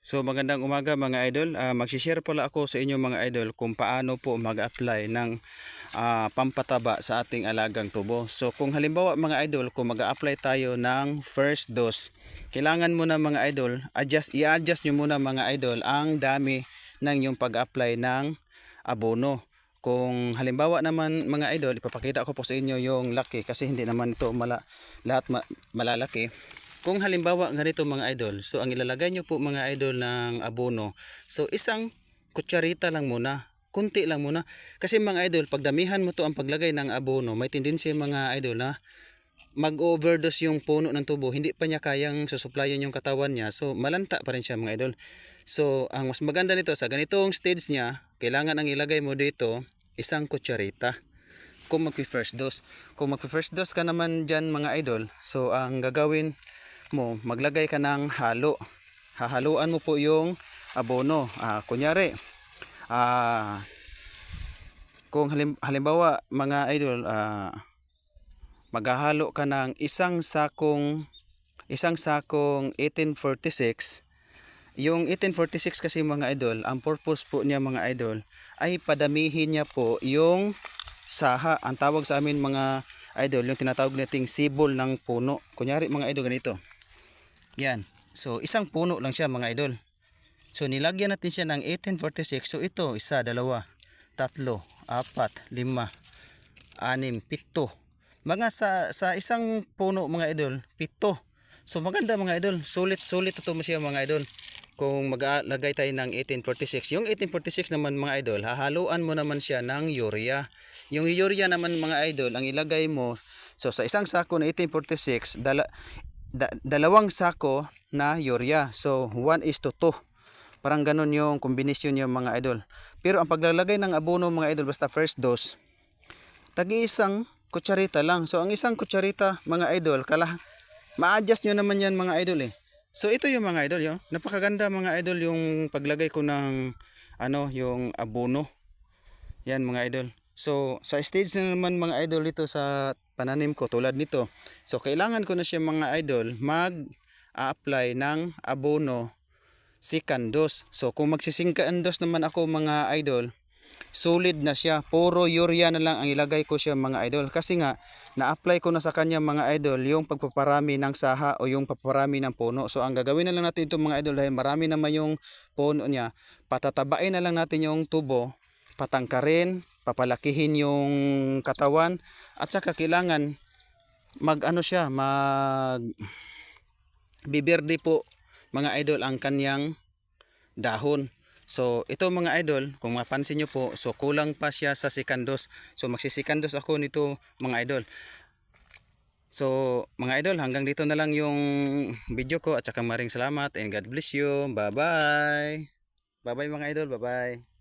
So magandang umaga mga idol. Magsishare pala ako sa inyo mga idol kung paano po mag-apply ng pampataba sa ating alagang tubo. So kung halimbawa mga idol, kung mag-apply tayo ng first dose, kailangan muna mga idol, i-adjust nyo muna mga idol ang dami ng yung pag-apply ng abono. Kung halimbawa naman mga idol, ipapakita ko po sa inyo yung laki kasi hindi naman ito lahat malalaki. Kung halimbawa ganito mga idol, so ang ilalagay nyo po mga idol ng abono, so isang kutsarita lang muna, kunti lang muna. Kasi mga idol, pag damihan mo to ang paglagay ng abono, may tendency mga idol na mag-overdose yung puno ng tubo, hindi pa niya kayang susuplayan yung katawan niya, so malanta pa rin siya mga idol. So ang mas maganda nito, sa ganitong stage niya, kailangan ang ilagay mo dito, isang kutsarita. Kung magpi-first dose. Kung magpi-first dose ka naman dyan mga idol, so ang gagawin mo, maglagay ka ng halo. Hahaluan mo po yung abono. Kunyari, kung halimbawa mga idol, maghahalo ka ng isang sakong 1846. Yung 1846 kasi mga idol, ang purpose po niya mga idol ay padamihin niya po yung saha. Ang tawag sa amin mga idol, yung tinatawag nating sibol ng puno. Kunyari mga idol ganito. Yan. So isang puno lang siya mga idol. So nilagyan natin siya ng 1846. So ito, isa, dalawa, tatlo, apat, lima, anim, pito. Mga sa isang puno mga idol, pito. So maganda mga idol. Sulit ito mo siya mga idol. Kung maglagay tayo ng 1846. Yung 1846 naman mga idol, hahaluan mo naman siya ng urea. Yung urea naman mga idol, ang ilagay mo, so sa isang sako na 1846, dalawang sako na urea. So 1:2. Parang ganun yung kombinasyon yung mga idol. Pero ang paglalagay ng abono mga idol, basta first dose, tagi-isang kutsarita lang. So ang isang kutsarita mga idol, ma-adjust nyo naman yan mga idol eh. So ito yung mga idol, yun. Napakaganda mga idol yung paglagay ko ng yung abono. Yan mga idol. So sa stage na naman mga idol dito sa pananim ko tulad nito. So kailangan ko na siya mga idol mag-apply ng abono second dose. So kung magsisingkaan dose naman ako mga idol, solid na siya. Puro urea na lang ang ilagay ko siya mga idol. Kasi nga, na-apply ko na sa kanya mga idol yung pagpaparami ng saha o yung pagpaparami ng puno. So ang gagawin na lang natin ito mga idol dahil marami naman yung puno niya. Patatabain na lang natin yung tubo, patangkarin, papalakihin yung katawan. At saka kailangan biberde po mga idol ang kanyang dahon. So ito mga idol, kung mapansin nyo po, so kulang pa siya sa sekandos. So magsisikandos ako nito mga idol. So mga idol, hanggang dito na lang yung video ko at saka maring salamat and God bless you. Bye bye. Bye bye mga idol, bye bye.